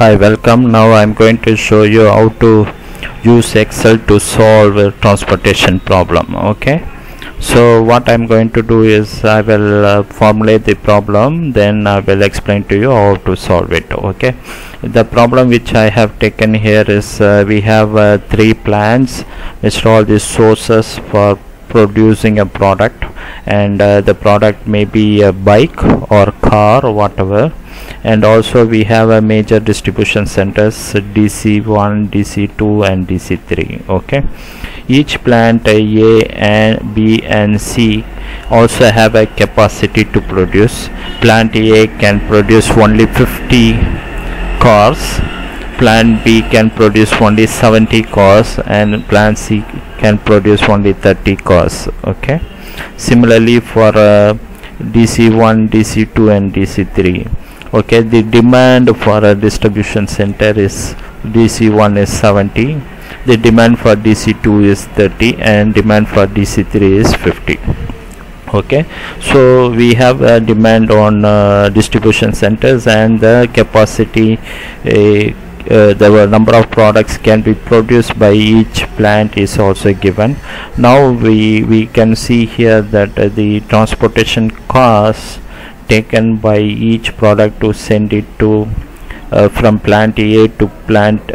Hi, welcome. Now I'm going to show you how to use Excel to solve a transportation problem. Okay, so what I'm going to do is I will formulate the problem, then I will explain to you how to solve it. Okay, the problem which I have taken here is we have three plants which are all the sources for producing a product, and the product may be a bike or car or whatever. And also we have a major distribution centers, DC1, DC2 and DC3. Okay, each plant A and B and C also have a capacity to produce. Plant A can produce only 50 cars, plant B can produce only 70 cars, and plant C can produce only 30 cars. Okay, similarly for DC1, DC2 and DC3. Okay, the demand for a distribution center is DC1 is 70, the demand for DC2 is 30, and demand for DC3 is 50. Okay, so we have a demand on distribution centers, and the capacity, the number of products can be produced by each plant is also given. Now we can see here that the transportation cost taken by each product to send it to from plant A to plant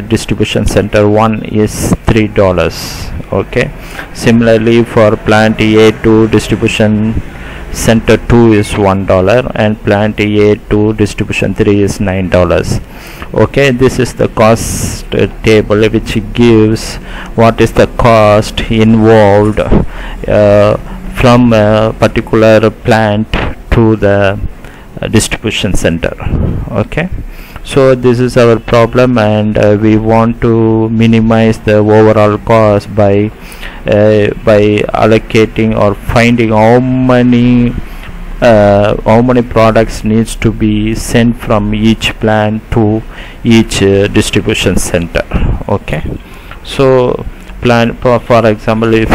distribution center 1 is $3. Okay, similarly for plant A to distribution center 2 is $1, and plant A to distribution 3 is $9. Okay, this is the cost table which gives what is the cost involved from a particular plant to the distribution center. Okay, so this is our problem, and we want to minimize the overall cost by allocating or finding how many products needs to be sent from each plant to each distribution center. Okay, so for example, if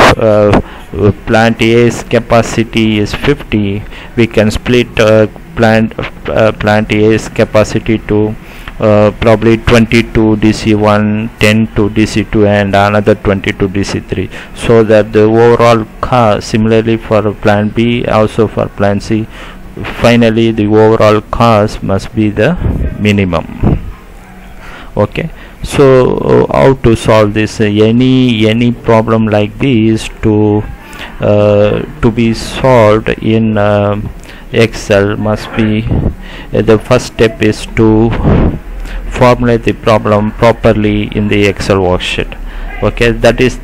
plant A's capacity is 50, we can split plant A's capacity to probably 20 to DC1, 10 to DC2, and another 20 to DC3, so that the overall cost, similarly for plant B, also for plant C, finally the overall cost must be the minimum. Okay, so how to solve this? Any problem like this to be solved in Excel must be the first step is to formulate the problem properly in the Excel worksheet. Okay, that is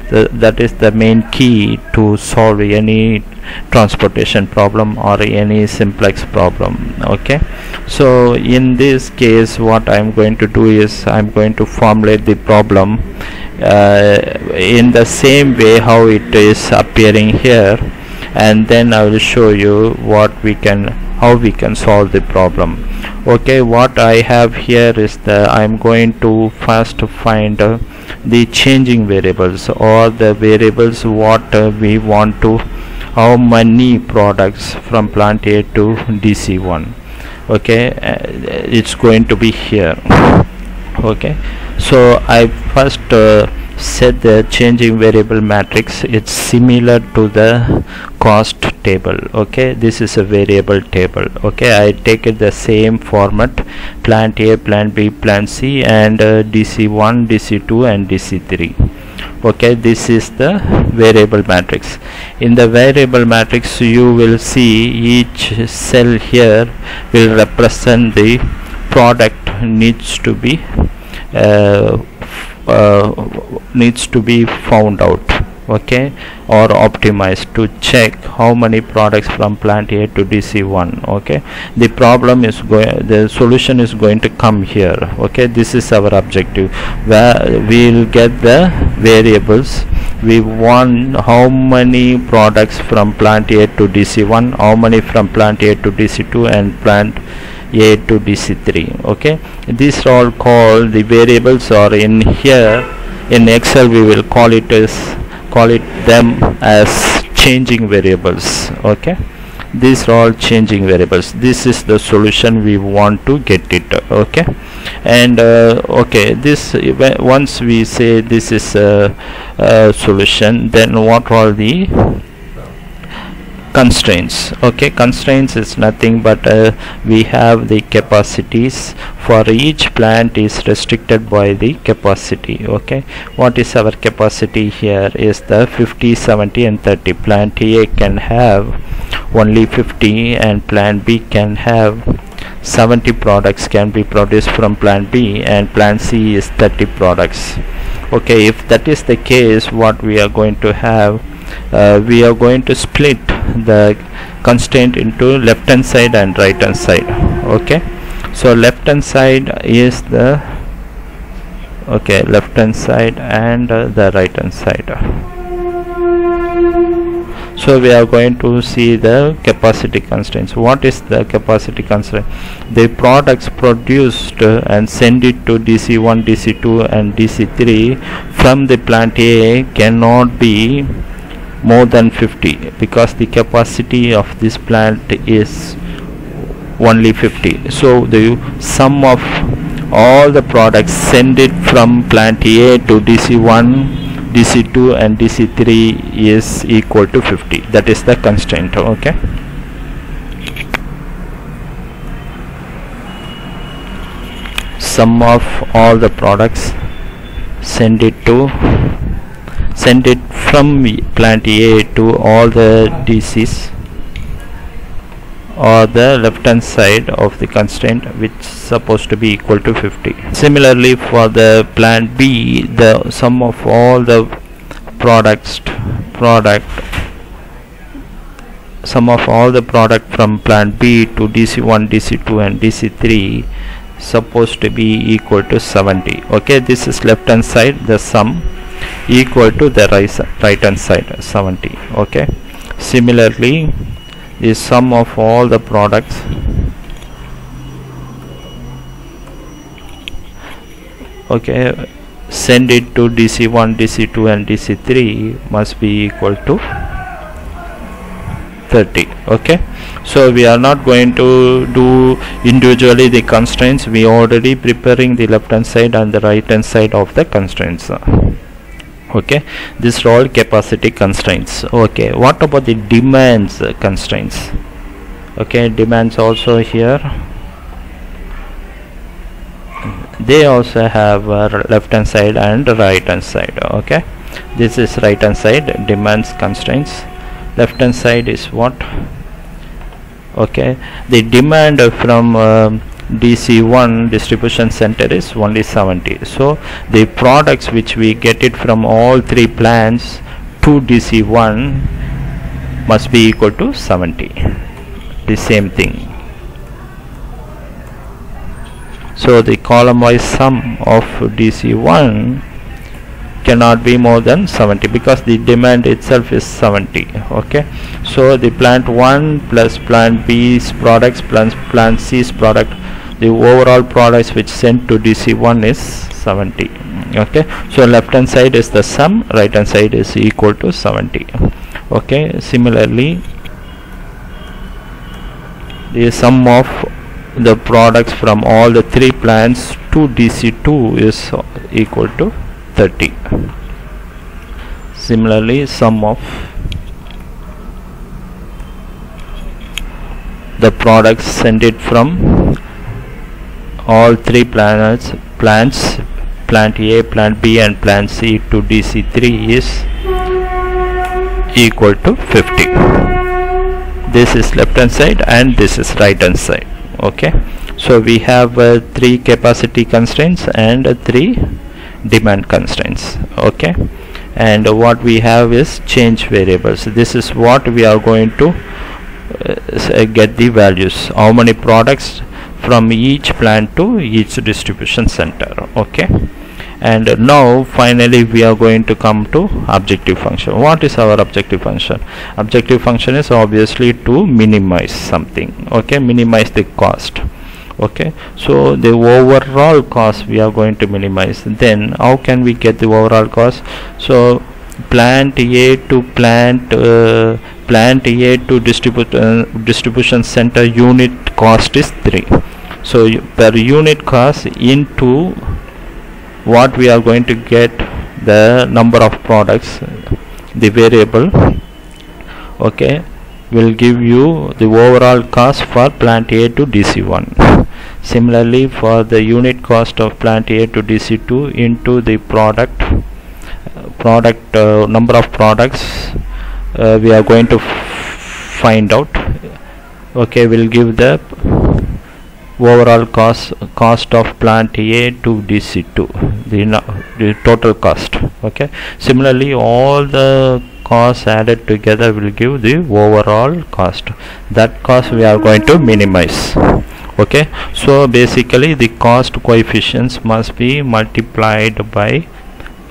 the main key to solve any transportation problem or any simplex problem. Okay, so in this case what I'm going to do is I'm going to formulate the problem in the same way how it is appearing here, and then I will show you how we can solve the problem. Okay, what I have here is I'm going to first find the changing variables, or the variables what we want to, how many products from plant A to DC1. Okay, it's going to be here. Okay, so I first set the changing variable matrix. It's similar to the cost table. Okay, this is a variable table. Okay, I take it the same format: plant A, plant B, plant C, and DC1, DC2 and DC3. Okay, this is the variable matrix. In the variable matrix you will see each cell here will represent the product needs to be found out, okay, or optimized to check how many products from plant A to DC1. Okay, the solution is going to come here. Okay, this is our objective, where we'll get the variables. We want how many products from plant A to DC1, how many from plant A to DC2, and plant A to DC3. Okay, these are all called the variables, or in here in Excel we will call them as changing variables. Okay, these are all changing variables. This is the solution we want to get it. Okay, and okay, this once we say this is a solution, then what are the constraints? Okay, constraints is nothing but we have the capacities for each plant is restricted by the capacity. Okay, what is our capacity here is the 50, 70 and 30. Plant A can have only 50 and plant B can have 70 products can be produced from plant B, and plant C is 30 products. Okay, if that is the case, what we are going to have, we are going to split the constraint into left hand side and right hand side. Okay, so left hand side is the left hand side and the right hand side. So we are going to see the capacity constraints. What is the capacity constraint? The products produced and send it to DC1, DC2 and DC3 from the plant A cannot be more than 50, because the capacity of this plant is only 50. So the sum of all the products send it from plant A to DC1, DC2 and DC3 is equal to 50. That is the constraint. Okay, sum of all the products send it from plant A to all the DCs or the left hand side of the constraint, which is supposed to be equal to 50. Similarly, for the plant B, the sum of all the product from plant B to DC1, DC2 and DC3 supposed to be equal to 70. Okay, this is left hand side, the sum equal to the right hand side 70. Okay, similarly the sum of all the products send it to DC1, DC2 and DC3 must be equal to 30. Okay, so we are not going to do individually the constraints. We are already preparing the left hand side and the right hand side of the constraints. Okay, these are all capacity constraints. Okay, what about the demands constraints? Okay, demands also here, they also have left hand side and right hand side. Okay, this is right hand side, demands constraints. Left hand side is what? Okay, the demand from DC1 distribution center is only 70. So the products which we get it from all three plants to DC1 must be equal to 70. The same thing. So the column wise sum of DC1 cannot be more than 70, because the demand itself is 70. Okay, so the plant 1 plus plant B's products plus plant C's product, the overall products which sent to DC1 is 70. Okay, so left hand side is the sum, right hand side is equal to 70. Okay, similarly the sum of the products from all the three plants to DC2 is equal to 30. Similarly, sum of the products sent it from all three plants, plant A, plant B and plant C to DC3 is equal to 50. This is left hand side and this is right hand side. Okay, so we have 3 capacity constraints and 3 demand constraints. Okay, and what we have is change variables. This is what we are going to get the values, how many products from each plant to each distribution center. Okay, and now finally we are going to come to objective function. What is our objective function? Objective function is obviously to minimize something. Okay, minimize the cost. Okay, so the overall cost we are going to minimize. Then how can we get the overall cost? So plant A to plant plant A to distribution center unit cost is 3. So per unit cost into what we are going to get the number of products, the variable, okay, will give you the overall cost for plant A to DC1. Similarly, for the unit cost of plant A to DC2 into the product number of products we are going to find out, okay, will give the overall cost of plant A to DC2, the total cost. Okay, similarly all the costs added together will give the overall cost. That cost we are going to minimize. Okay, so basically the cost coefficients must be multiplied by,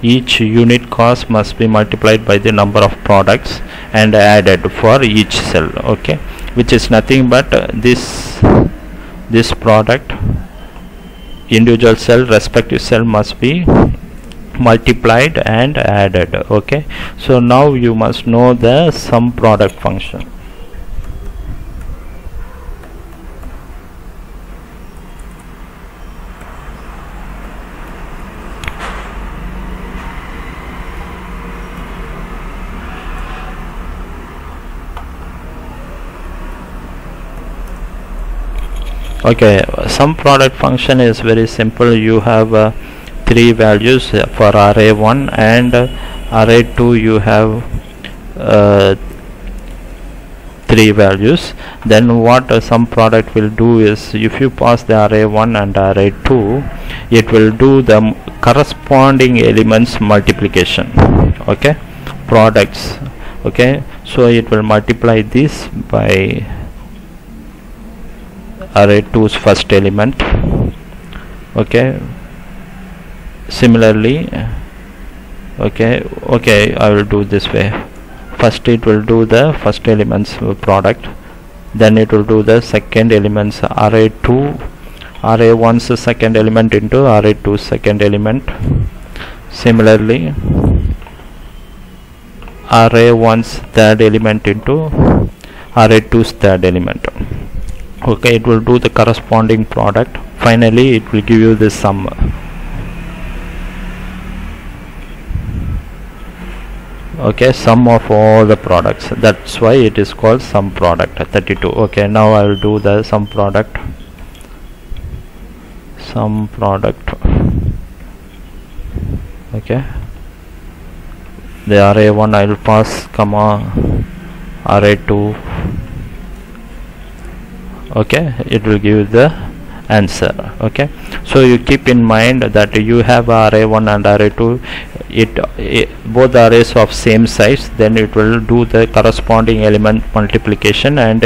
each unit cost must be multiplied by the number of products and added for each cell. Okay, which is nothing but this product, individual cell, respective cell must be multiplied and added. Okay, so now you must know the sum product function. Okay, sum product function is very simple. You have 3 values for array 1, and array 2 you have 3 values. Then what sum product will do is, if you pass the array 1 and array 2, it will do the corresponding elements multiplication. Okay, products. Okay, so it will multiply this by array 2's first element. Okay, similarly, okay, I will do this way. First it will do the first elements product, then it will do the second elements array 2, array 1's second element into array 2's second element. Similarly, array 1's third element into array 2's third element. Okay, it will do the corresponding product. Finally it will give you the sum. Okay, sum of all the products. That's why it is called sum product 32. Okay, now I will do the sum product. Okay, the array 1 I will pass comma array 2. Okay, it will give the answer. Okay, so you keep in mind that you have array 1 and array 2, both arrays of same size, then it will do the corresponding element multiplication and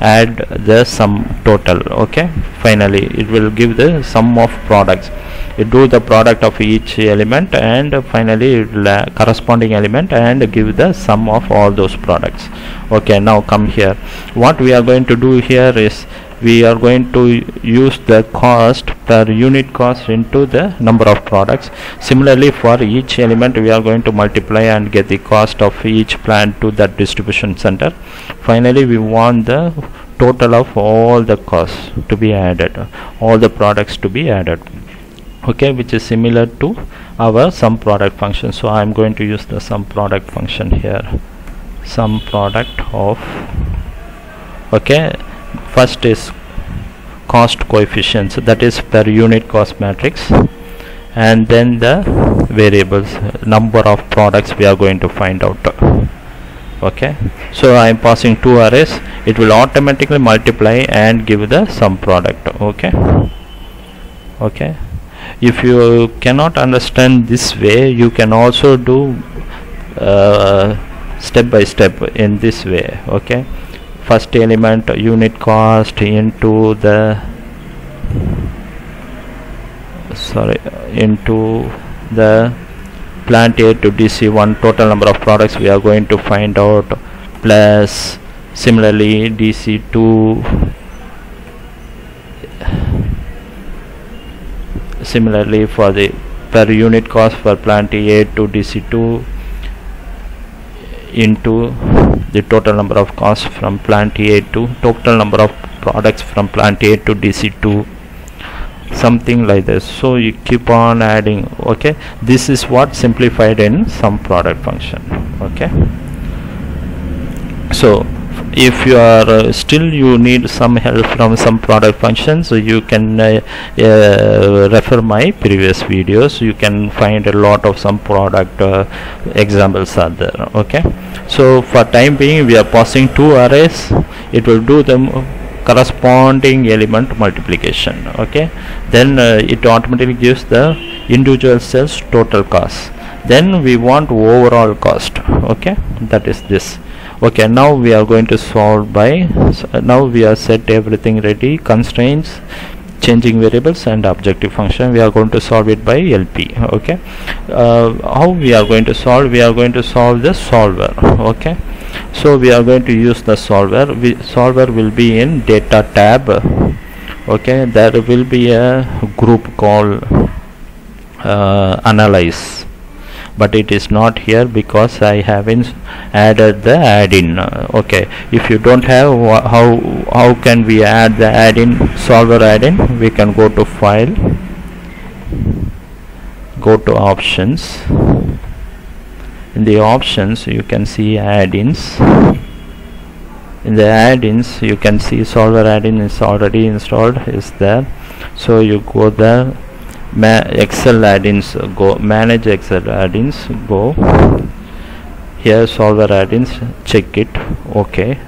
add the sum total. Okay, finally it will give the sum of products. It do the product of each element, and finally it will corresponding element and give the sum of all those products. Okay, now come here. What we are going to do here is, we are going to use the cost per unit cost into the number of products. Similarly, for each element we are going to multiply and get the cost of each plant to that distribution center. Finally we want the total of all the costs to be added, all the products to be added. Okay, which is similar to our sum product function. So I am going to use the sum product function here. Sum product of, okay, first is cost coefficients, that is per unit cost matrix, and then the variables, number of products we are going to find out. Okay, so I am passing 2 arrays. It will automatically multiply and give the sum product. Okay, if you cannot understand this way, you can also do step by step in this way. Okay, first element unit cost into the plant A to DC1 total number of products we are going to find out, plus similarly DC2, similarly for the per unit cost for plant A to DC2 into the total number of costs from plant A to total number of products from plant A to DC2, something like this. So you keep on adding. Okay, this is what simplified in some product function. Okay, so if you are still you need some help from some product functions, so you can refer my previous videos. You can find a lot of some product examples are there. Okay, so for time being we are passing two arrays. It will do them corresponding element multiplication. Okay, then it automatically gives the individual cells total cost. Then we want overall cost. Okay, that is this. Okay, now we are going to solve by now we are set everything ready, constraints, changing variables and objective function. We are going to solve it by LP. Okay, how we are going to solve? We are going to solve the solver. Okay, so we are going to use the solver. Solver will be in data tab. Okay, there will be a group called analyze, but it is not here because I haven't added the add-in. Okay, if you don't have, how can we add the add-in, solver add-in? We can go to file, go to options. In the options you can see add-ins. In the add-ins you can see solver add-in is already installed, is there. So you go there, Excel add-ins, go manage Excel add-ins, go here, solver add-ins, check it. Okay,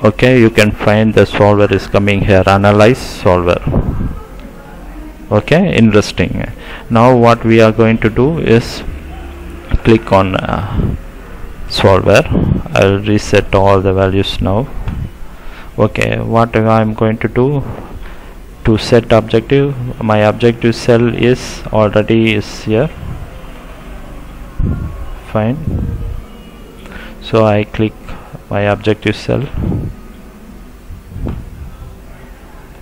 okay, you can find the solver is coming here, analyze solver. Okay, interesting. Now what we are going to do is click on solver. I'll reset all the values now. Okay, what I am going to do to set objective, my objective cell is already is here. Fine, so I click my objective cell.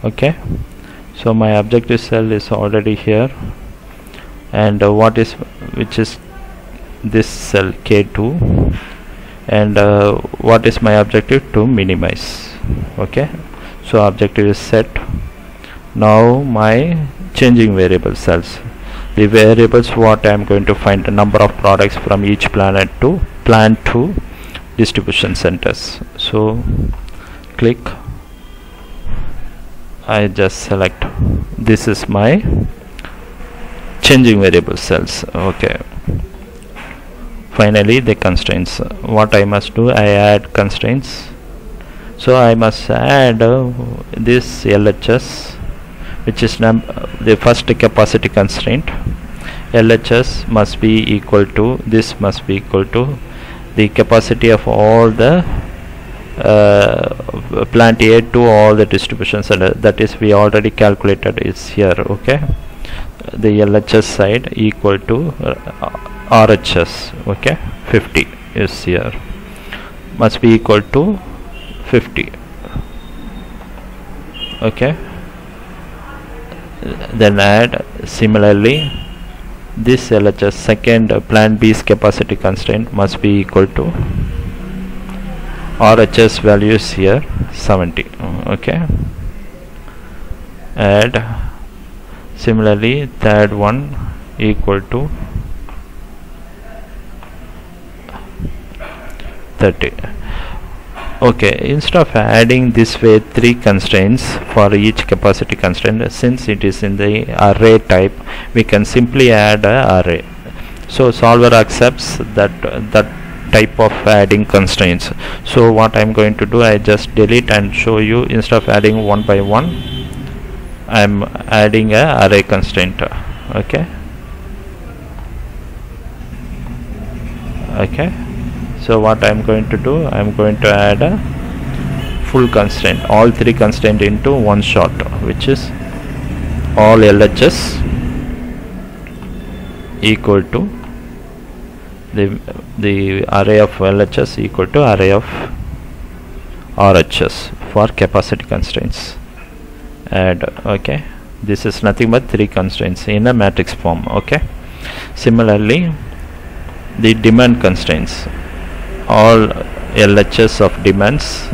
Okay, so my objective cell is already here, and which is this cell K2, and what is my objective? To minimize. Okay, so objective is set. Now my changing variable cells, the variables what I am going to find the number of products from each plant to distribution centers. So click, I just select, this is my changing variable cells. Okay, finally the constraints, what I must do, I add constraints. So I must add this LHS, which is the first capacity constraint. LHS must be equal to, this must be equal to the capacity of all the plant A to all the distribution center. That is, we already calculated, is here. Okay, the LHS side equal to RHS. Okay, 50 is here, must be equal to 50. Okay, then add similarly this LHS second plant B's capacity constraint must be equal to RHS values here 70. Okay, add similarly third one equal to 30. Okay, instead of adding this way 3 constraints for each capacity constraint, since it is in the array type, we can simply add a array. So solver accepts that type of adding constraints. So what I am going to do, I just delete and show you, instead of adding one by one, I am adding a array constraint. Okay, okay, so what I am going to do, I am going to add a full constraint, all 3 constraint into one shot, which is all LHS equal to the array of LHS equal to array of RHS for capacity constraints. Add. Okay, this is nothing but 3 constraints in a matrix form. Okay, similarly the demand constraints, all LHS of demands.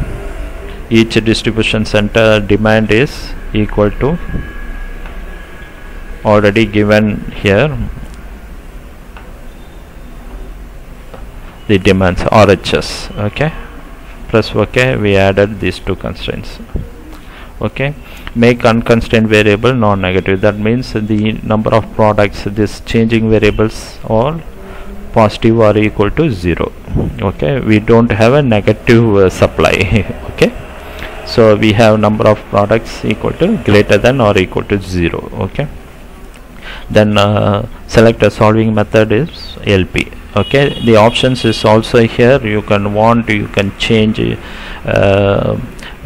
Each distribution center demand is equal to, already given here, the demands RHS. Okay, press OK. We added these two constraints. Okay, make unconstrained variable non-negative. That means the number of products, this changing variables, all positive or equal to 0. Okay, we don't have a negative supply. Okay, so we have number of products equal to greater than or equal to 0. Okay, then select a solving method is LP. Okay, the options is also here. You can change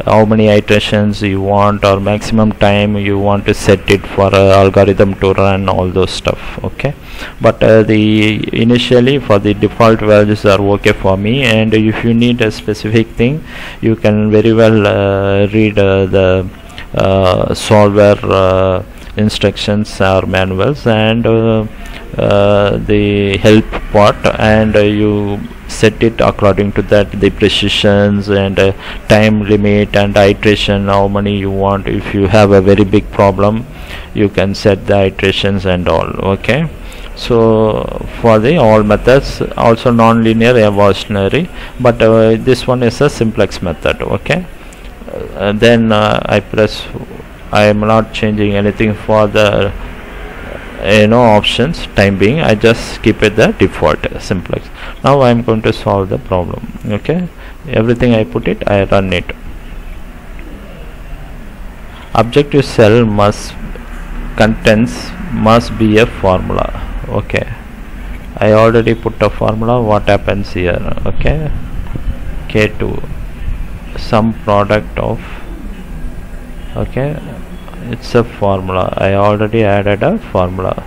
how many iterations you want, or maximum time you want to set it for a algorithm to run, all those stuff. Okay, but the initially for the default values are okay for me, and if you need a specific thing, you can very well read the solver instructions or manuals and the help part, and you set it according to that, the precisions and time limit and iteration, how many you want. If you have a very big problem, you can set the iterations and all. Okay, so for the all methods, also non-linear, evolutionary, but this one is a simplex method. Okay, then I am not changing anything for the options time being. I just keep it the default simplex. Now I am going to solve the problem. Okay, everything I put it, I run it. Objective cell contents must be a formula. Okay, I already put a formula. What happens here? Okay, K2 some product of, okay, it's a formula. I already added a formula.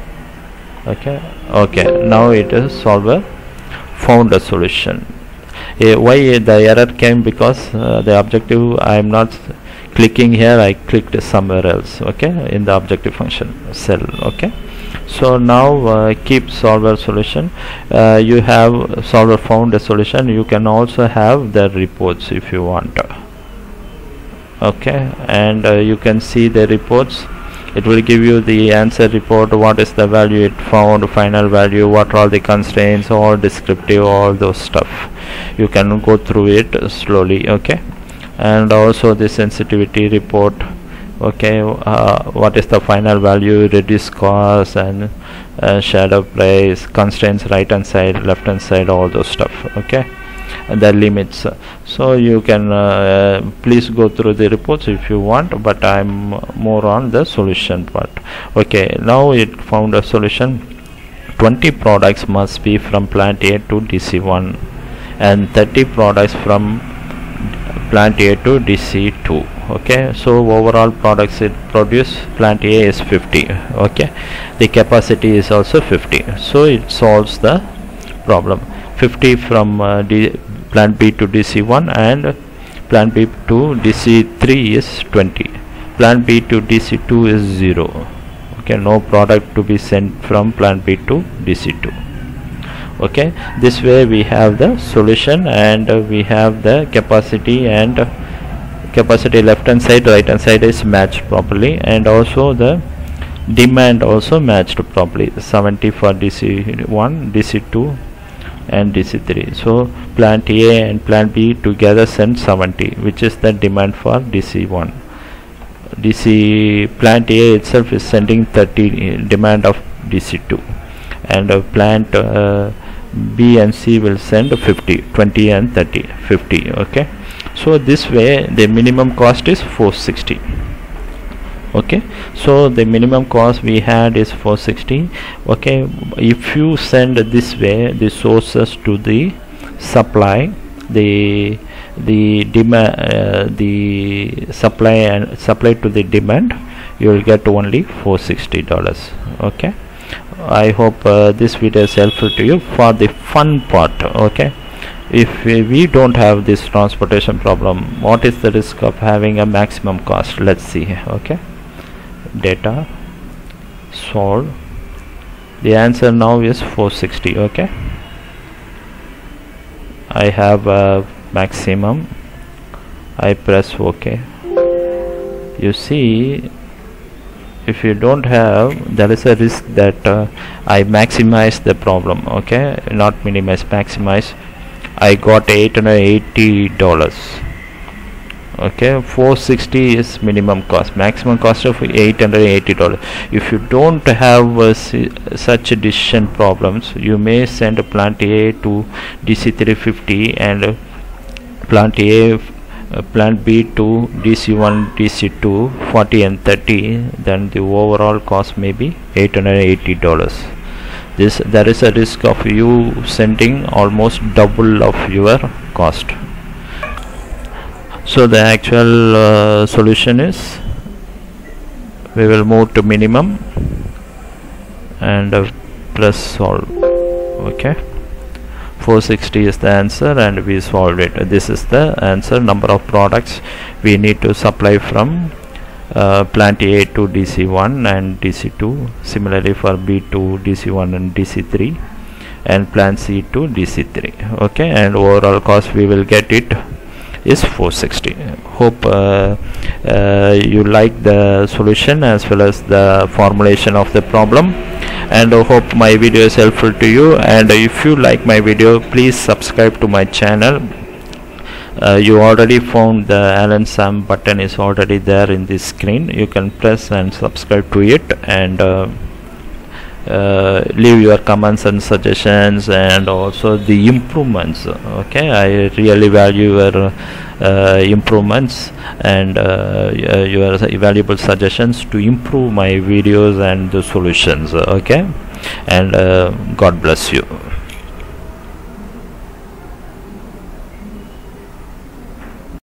Okay, now it is solver found a solution. Why the error came? Because the objective, I am not clicking here, I clicked somewhere else. Okay, in the objective function cell. Okay, so now keep solver solution. You have solver found a solution. You can also have the reports if you want. Okay, and you can see the reports. It will give you the answer report, what is the value it found, final value, what are all the constraints, all descriptive, all those stuff. You can go through it slowly. Okay, and also the sensitivity report. Okay, what is the final value, reduce cost, and shadow price, constraints, right hand side, left hand side, all those stuff. Okay, and the limits. So you can please go through the reports if you want, but I'm more on the solution part. Okay, now it found a solution. 20 products must be from plant A to DC1 and 30 products from plant A to DC2. Okay, so overall products it produce plant A is 50. Okay, the capacity is also 50, so it solves the problem. 50 from plant B to DC1 and plant B to DC3 is 20. Plant B to DC2 is 0. Okay, no product to be sent from plant B to DC2. Okay, this way we have the solution, and we have the capacity, and capacity left hand side, right hand side is matched properly, and also the demand also matched properly. 70 for DC1, DC2 and DC3. So plant A and plant B together send 70, which is the demand for DC1. Plant A itself is sending 30 demand of DC2, and plant B and C will send 50, 20 and 30, 50. Okay, so this way the minimum cost is 460. Okay, so the minimum cost we had is 460. Okay, if you send this way the sources to the supply, the demand, the supply and supply to the demand, you will get only $460. Okay, I hope this video is helpful to you for the fun part. Okay, if we don't have this transportation problem, what is the risk of having a maximum cost? Let's see. Okay, data, solve. The answer now is 460. Okay, I have a maximum. I press OK. You see, if you don't have, there is a risk that I maximize the problem. Okay, not minimize, maximize. I got $880. Okay, 460 is minimum cost, maximum cost of $880. If you don't have such decision problems, you may send plant A to DC 350 and plant B to DC1, DC2, 40 and 30. Then the overall cost may be $880. There is a risk of you sending almost double of your cost. So the actual solution is, we will move to minimum and press solve. Okay, 460 is the answer and we solved it. This is the answer. Number of products we need to supply from plant A to DC1 and DC2, similarly for B to DC1 and DC3, and plant C to DC3. Okay, and overall cost we will get it is 460. Hope you like the solution as well as the formulation of the problem, and hope my video is helpful to you. And if you like my video, please subscribe to my channel. You already found the Alan Sam button is already there in this screen. You can press and subscribe to it, and leave your comments and suggestions, and also the improvements. Okay, I really value your improvements and your valuable suggestions to improve my videos and the solutions. Okay, and God bless you.